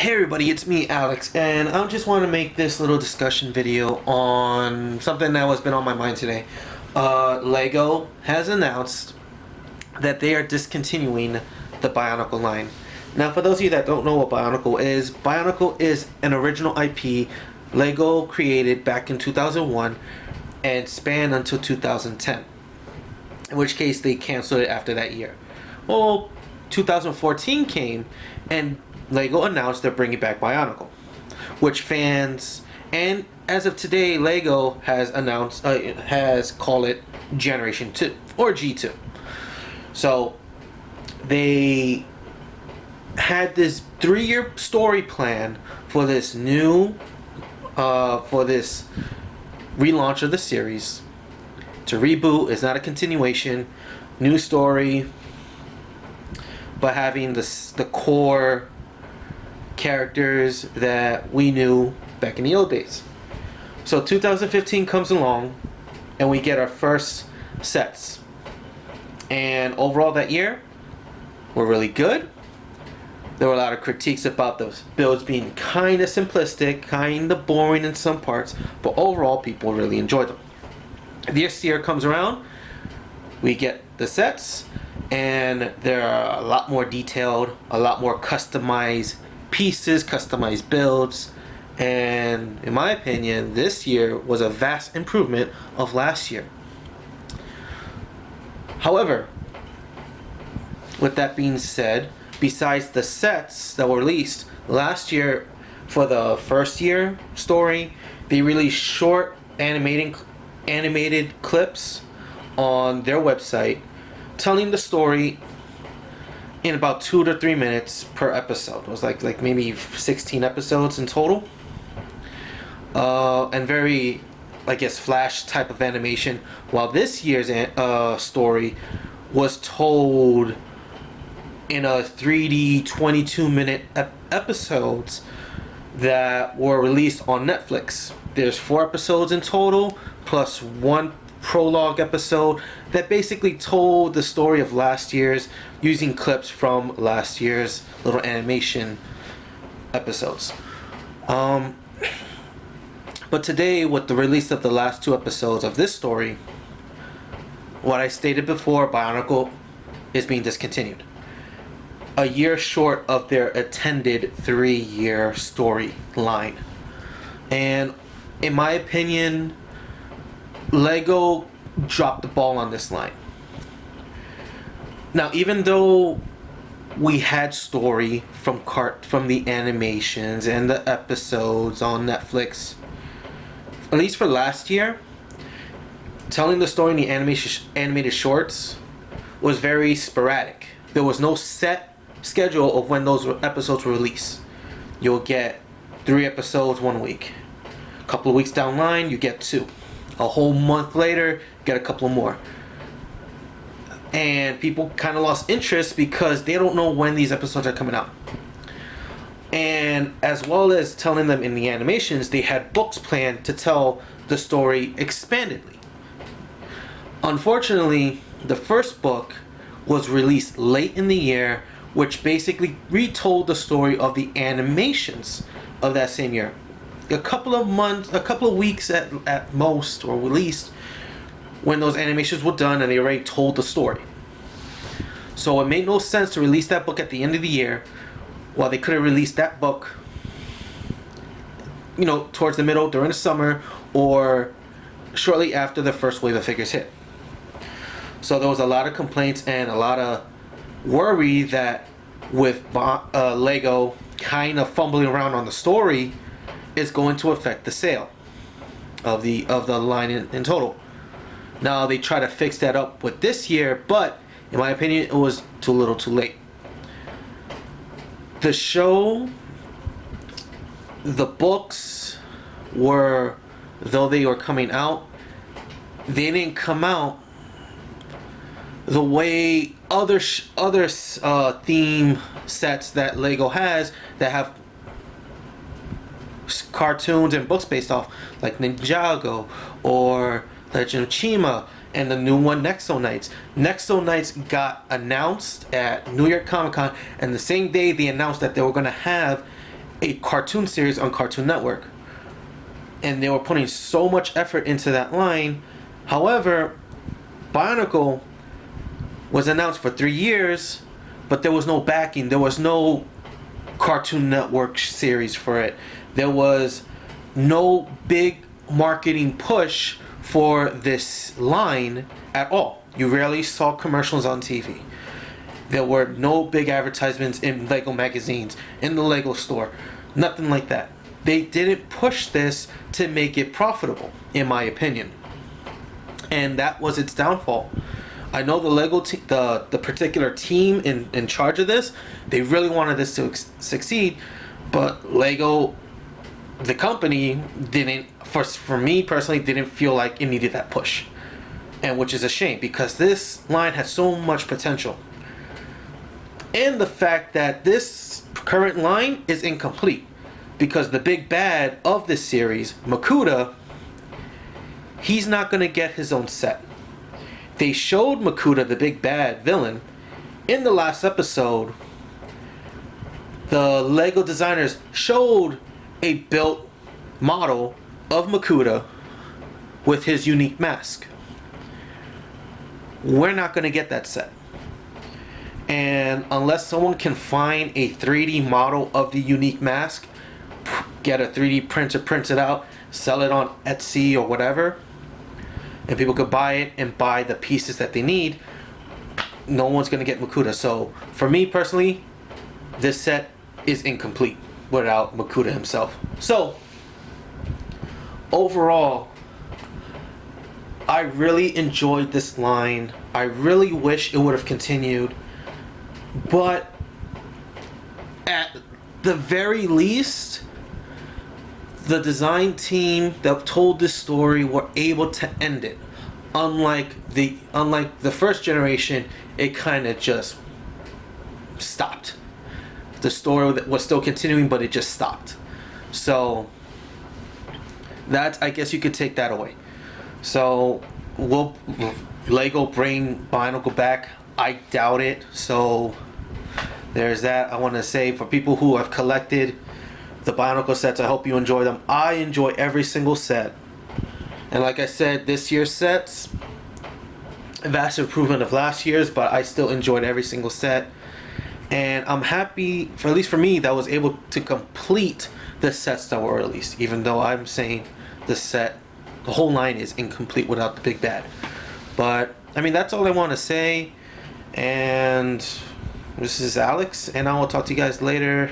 Hey everybody, it's me, Alex, and I just want to make this little discussion video on something that has been on my mind today. Lego has announced that they are discontinuing the Bionicle line. Now, for those of you that don't know what Bionicle is an original IP Lego created back in 2001 and spanned until 2010. In which case, they canceled it after that year. Well, 2014 came, and Lego announced they're bringing back Bionicle, which fans, and as of today, Lego has announced has called it Generation 2 or G2. So they had this 3-year story plan for this new for this relaunch of the series. To reboot is not a continuation, new story, but having the core characters that we knew back in the old days. So 2015 comes along and we get our first sets. And overall that year were really good. There were a lot of critiques about those builds being kind of simplistic, kind of boring in some parts, but overall people really enjoyed them. This year comes around, we get the sets, and they're a lot more detailed, a lot more customized pieces, customized builds, and in my opinion, this year was a vast improvement of last year. However, with that being said, besides the sets that were released last year for the first year story, they released short animated clips on their website telling the story in about 2 to 3 minutes per episode. It was like maybe 16 episodes in total, and very, I guess, flash type of animation. While this year's story was told in a 3D 22-minute episodes that were released on Netflix. There's 4 episodes in total, plus 1 prologue episode that basically told the story of last year's using clips from last year's little animation episodes. But today, with the release of the last 2 episodes of this story, what I stated before, Bionicle is being discontinued. A year short of their intended 3-year storyline. And in my opinion, Lego dropped the ball on this line. Now, even though we had story from the animations and the episodes on Netflix, at least for last year, telling the story in the animated shorts was very sporadic. There was no set schedule of when those episodes were released. You'll get 3 episodes 1 week. A couple of weeks down the line, you get 2. A whole month later, get a couple more. And people kind of lost interest because they don't know when these episodes are coming out. And as well as telling them in the animations, they had books planned to tell the story expandedly. Unfortunately, the first book was released late in the year, which basically retold the story of the animations of that same year. A couple of weeks at most, or released, when those animations were done and they already told the story. So it made no sense to release that book at the end of the year, while they could have released that book, towards the middle, during the summer, or shortly after the first wave of figures hit. So there was a lot of complaints and a lot of worry that with Lego kind of fumbling around on the story, is going to affect the sale of the line in total. Now they try to fix that up with this year, but in my opinion, it was too little, too late. The show, the books were, though they were coming out, they didn't come out the way other theme sets that Lego has that have cartoons and books based off, like Ninjago or Legend of Chima, and the new one, Nexo Knights. Nexo Knights got announced at New York Comic Con, and the same day they announced that they were going to have a cartoon series on Cartoon Network. And they were putting so much effort into that line. However, Bionicle was announced for 3 years, but there was no backing. There was no Cartoon Network series for it. There was no big marketing push for this line at all. You rarely saw commercials on TV. There were no big advertisements in Lego magazines, in the Lego store, nothing like that. They didn't push this to make it profitable, in my opinion. And that was its downfall. I know the Lego the particular team in charge of this, they really wanted this to succeed, but Lego, the company, didn't, for me personally, didn't feel like it needed that push. And which is a shame, because this line has so much potential. And the fact that this current line is incomplete, because the big bad of this series, Makuta, he's not going to get his own set. They showed Makuta, the big bad villain, in the last episode. The Lego designers showed a built model of Makuta with his unique mask. We're not going to get that set. And unless someone can find a 3D model of the unique mask, get a 3D printer, print it out, sell it on Etsy or whatever, and people could buy it and buy the pieces that they need, no one's going to get Makuta. So for me personally, this set is incomplete without Makuta himself. So overall, I really enjoyed this line. I really wish it would have continued, but at the very least, the design team that told this story were able to end it. Unlike the first generation, it kind of just stopped. The story was still continuing, but it just stopped. So that, I guess you could take that away. So will Lego bring Bionicle back? I doubt it. So there's that. I want to say, for people who have collected the Bionicle sets, I hope you enjoy them. I enjoy every single set. And like I said, this year's sets, vast improvement of last year's, but I still enjoyed every single set. And I'm happy, for at least for me, that I was able to complete the sets that were released, even though I'm saying the whole line is incomplete without the big bad. But I mean, that's all I want to say. And this is Alex, and I will talk to you guys later.